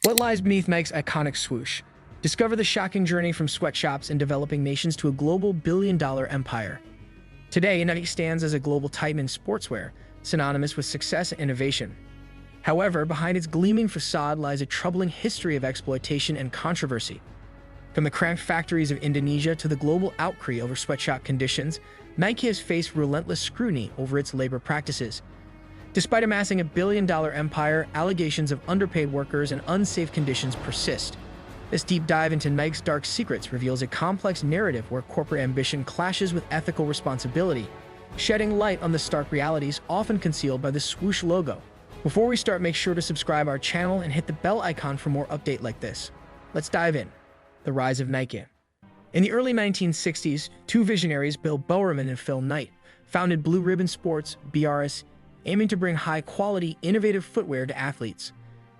What lies beneath Nike's iconic swoosh? Discover the shocking journey from sweatshops in developing nations to a global billion-dollar empire. Today, Nike stands as a global titan in sportswear, synonymous with success and innovation. However, behind its gleaming facade lies a troubling history of exploitation and controversy. From the cramped factories of Indonesia to the global outcry over sweatshop conditions, Nike has faced relentless scrutiny over its labor practices. Despite amassing a billion-dollar empire, allegations of underpaid workers and unsafe conditions persist. This deep dive into Nike's dark secrets reveals a complex narrative where corporate ambition clashes with ethical responsibility, shedding light on the stark realities often concealed by the swoosh logo. Before we start, make sure to subscribe our channel and hit the bell icon for more updates like this. Let's dive in. The rise of Nike. In the early 1960s, two visionaries, Bill Bowerman and Phil Knight, founded Blue Ribbon Sports, BRS, aiming to bring high-quality, innovative footwear to athletes.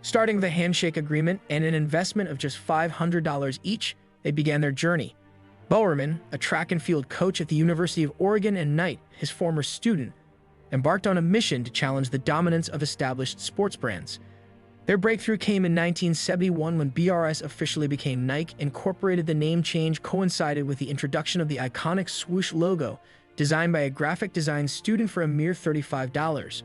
Starting with a handshake agreement and an investment of just $500 each, they began their journey. Bowerman, a track and field coach at the University of Oregon, and Knight, his former student, embarked on a mission to challenge the dominance of established sports brands. Their breakthrough came in 1971 when BRS officially became Nike. Incorporated. The name change coincided with the introduction of the iconic swoosh logo, designed by a graphic design student for a mere $35.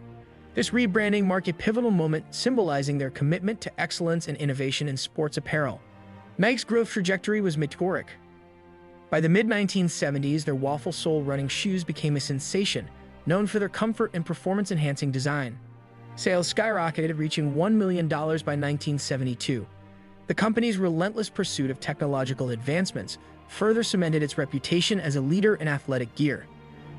This rebranding marked a pivotal moment, symbolizing their commitment to excellence and innovation in sports apparel. Nike's growth trajectory was meteoric. By the mid-1970s, their waffle sole running shoes became a sensation, known for their comfort and performance-enhancing design. Sales skyrocketed, reaching $1 million by 1972. The company's relentless pursuit of technological advancements further cemented its reputation as a leader in athletic gear.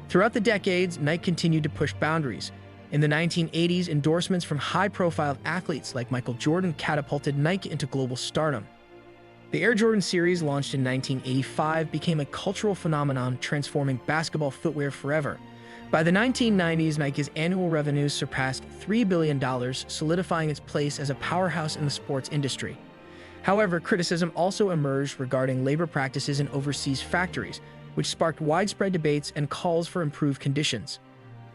Throughout the decades, Nike continued to push boundaries. In the 1980s, endorsements from high-profile athletes like Michael Jordan catapulted Nike into global stardom. The Air Jordan series, launched in 1985, became a cultural phenomenon, transforming basketball footwear forever. By the 1990s, Nike's annual revenues surpassed $3 billion, solidifying its place as a powerhouse in the sports industry. However, criticism also emerged regarding labor practices in overseas factories, which sparked widespread debates and calls for improved conditions.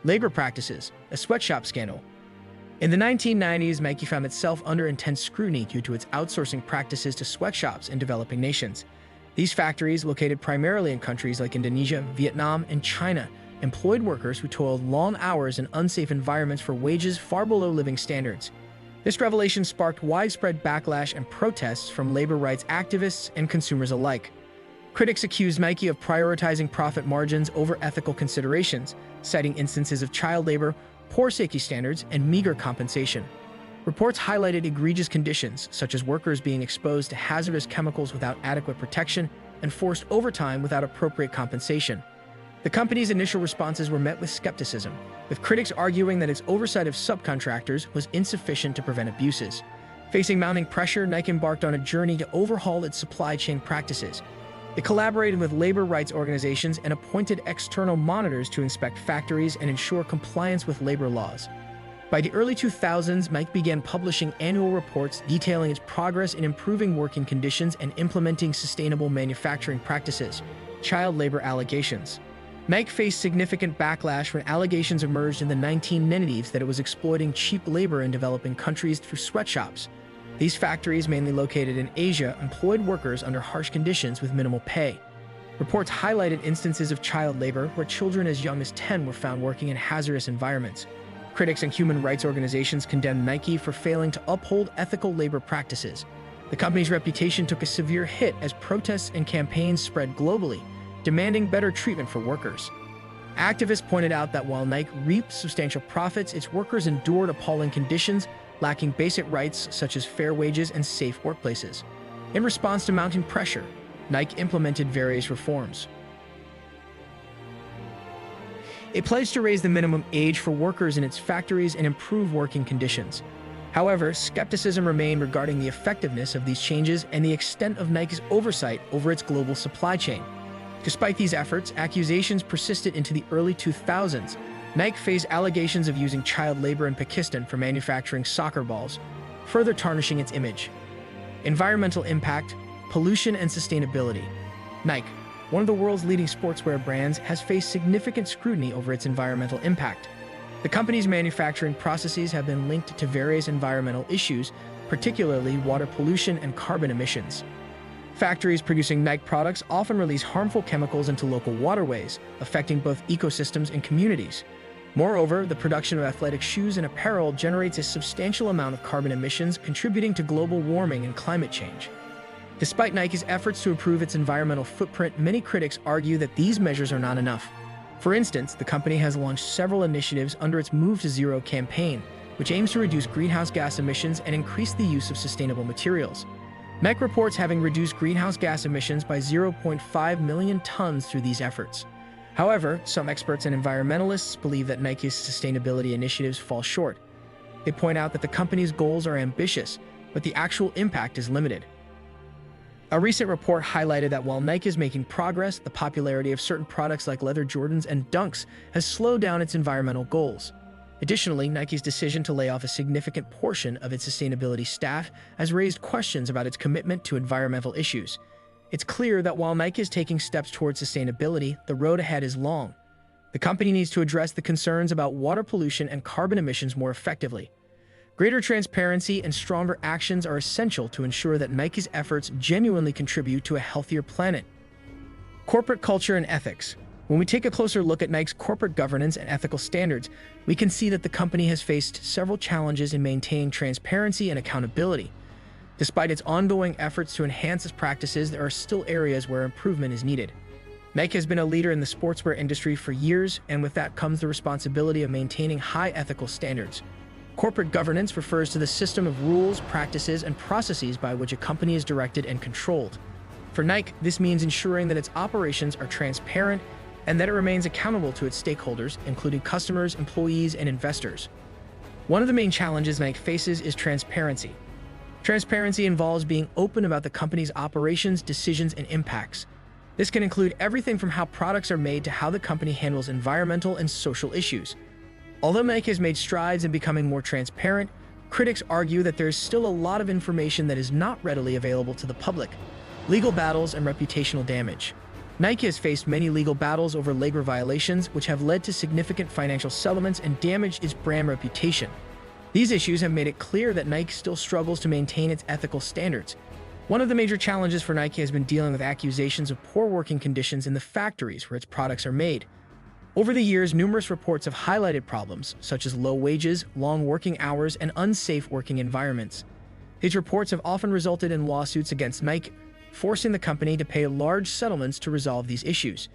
Labor practices, a sweatshop scandal. In the 1990s, Nike found itself under intense scrutiny due to its outsourcing practices to sweatshops in developing nations. These factories, located primarily in countries like Indonesia, Vietnam, and China, employed workers who toiled long hours in unsafe environments for wages far below living standards. This revelation sparked widespread backlash and protests from labor rights activists and consumers alike. Critics accused Nike of prioritizing profit margins over ethical considerations, citing instances of child labor, poor safety standards, and meager compensation. Reports highlighted egregious conditions, such as workers being exposed to hazardous chemicals without adequate protection and forced overtime without appropriate compensation. The company's initial responses were met with skepticism, with critics arguing that its oversight of subcontractors was insufficient to prevent abuses. Facing mounting pressure, Nike embarked on a journey to overhaul its supply chain practices. It collaborated with labor rights organizations and appointed external monitors to inspect factories and ensure compliance with labor laws. By the early 2000s, Nike began publishing annual reports detailing its progress in improving working conditions and implementing sustainable manufacturing practices. Child labor allegations. Nike faced significant backlash when allegations emerged in the 1990s that it was exploiting cheap labor in developing countries through sweatshops. These factories, mainly located in Asia, employed workers under harsh conditions with minimal pay. Reports highlighted instances of child labor where children as young as 10 were found working in hazardous environments. Critics and human rights organizations condemned Nike for failing to uphold ethical labor practices. The company's reputation took a severe hit as protests and campaigns spread globally, demanding better treatment for workers. Activists pointed out that while Nike reaped substantial profits, its workers endured appalling conditions, lacking basic rights such as fair wages and safe workplaces. In response to mounting pressure, Nike implemented various reforms. It pledged to raise the minimum age for workers in its factories and improve working conditions. However, skepticism remained regarding the effectiveness of these changes and the extent of Nike's oversight over its global supply chain. Despite these efforts, accusations persisted into the early 2000s. Nike faced allegations of using child labor in Pakistan for manufacturing soccer balls, further tarnishing its image. Environmental impact, pollution, and sustainability. Nike, one of the world's leading sportswear brands, has faced significant scrutiny over its environmental impact. The company's manufacturing processes have been linked to various environmental issues, particularly water pollution and carbon emissions. Factories producing Nike products often release harmful chemicals into local waterways, affecting both ecosystems and communities. Moreover, the production of athletic shoes and apparel generates a substantial amount of carbon emissions, contributing to global warming and climate change. Despite Nike's efforts to improve its environmental footprint, many critics argue that these measures are not enough. For instance, the company has launched several initiatives under its Move to Zero campaign, which aims to reduce greenhouse gas emissions and increase the use of sustainable materials. Nike reports having reduced greenhouse gas emissions by 0.5 million tons through these efforts. However, some experts and environmentalists believe that Nike's sustainability initiatives fall short. They point out that the company's goals are ambitious, but the actual impact is limited. A recent report highlighted that while Nike is making progress, the popularity of certain products like leather Jordans and Dunks has slowed down its environmental goals. Additionally, Nike's decision to lay off a significant portion of its sustainability staff has raised questions about its commitment to environmental issues. It's clear that while Nike is taking steps towards sustainability, the road ahead is long. The company needs to address the concerns about water pollution and carbon emissions more effectively. Greater transparency and stronger actions are essential to ensure that Nike's efforts genuinely contribute to a healthier planet. Corporate culture and ethics. When we take a closer look at Nike's corporate governance and ethical standards, we can see that the company has faced several challenges in maintaining transparency and accountability. Despite its ongoing efforts to enhance its practices, there are still areas where improvement is needed. Nike has been a leader in the sportswear industry for years, and with that comes the responsibility of maintaining high ethical standards. Corporate governance refers to the system of rules, practices, and processes by which a company is directed and controlled. For Nike, this means ensuring that its operations are transparent and that it remains accountable to its stakeholders, including customers, employees, and investors. One of the main challenges Nike faces is transparency. Transparency involves being open about the company's operations, decisions, and impacts. This can include everything from how products are made to how the company handles environmental and social issues. Although Nike has made strides in becoming more transparent, critics argue that there is still a lot of information that is not readily available to the public. Legal battles and reputational damage. Nike has faced many legal battles over labor violations, which have led to significant financial settlements and damaged its brand reputation. These issues have made it clear that Nike still struggles to maintain its ethical standards. One of the major challenges for Nike has been dealing with accusations of poor working conditions in the factories where its products are made. Over the years, numerous reports have highlighted problems, such as low wages, long working hours, and unsafe working environments. These reports have often resulted in lawsuits against Nike, forcing the company to pay large settlements to resolve these issues.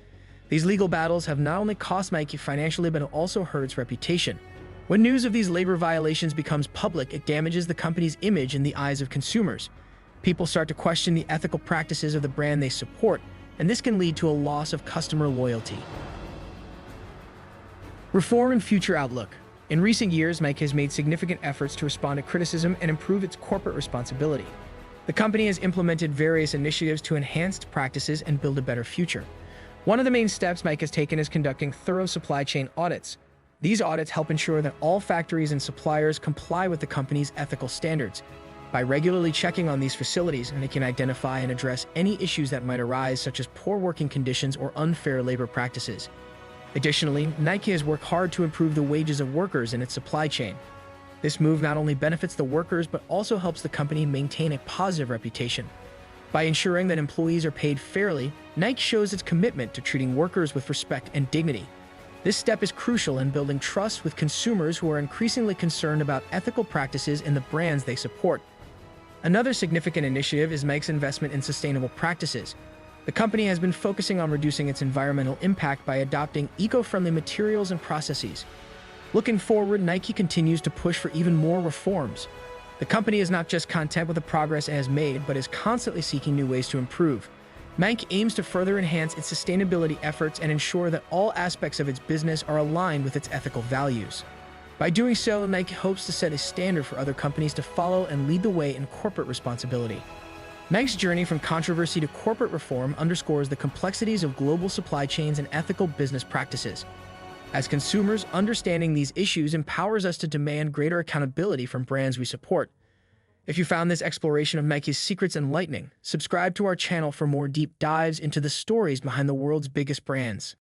These legal battles have not only cost Nike financially, but also hurt its reputation. When news of these labor violations becomes public, it damages the company's image in the eyes of consumers. People start to question the ethical practices of the brand they support, and this can lead to a loss of customer loyalty. Reform and future outlook. In recent years, Nike has made significant efforts to respond to criticism and improve its corporate responsibility. The company has implemented various initiatives to enhance practices and build a better future. One of the main steps Nike has taken is conducting thorough supply chain audits. These audits help ensure that all factories and suppliers comply with the company's ethical standards. By regularly checking on these facilities, Nike can identify and address any issues that might arise, such as poor working conditions or unfair labor practices. Additionally, Nike has worked hard to improve the wages of workers in its supply chain. This move not only benefits the workers, but also helps the company maintain a positive reputation. By ensuring that employees are paid fairly, Nike shows its commitment to treating workers with respect and dignity. This step is crucial in building trust with consumers who are increasingly concerned about ethical practices in the brands they support. Another significant initiative is Nike's investment in sustainable practices. The company has been focusing on reducing its environmental impact by adopting eco-friendly materials and processes. Looking forward, Nike continues to push for even more reforms. The company is not just content with the progress it has made, but is constantly seeking new ways to improve. Nike aims to further enhance its sustainability efforts and ensure that all aspects of its business are aligned with its ethical values. By doing so, Nike hopes to set a standard for other companies to follow and lead the way in corporate responsibility. Nike's journey from controversy to corporate reform underscores the complexities of global supply chains and ethical business practices. As consumers, understanding these issues empowers us to demand greater accountability from brands we support. If you found this exploration of Nike's secrets enlightening, subscribe to our channel for more deep dives into the stories behind the world's biggest brands.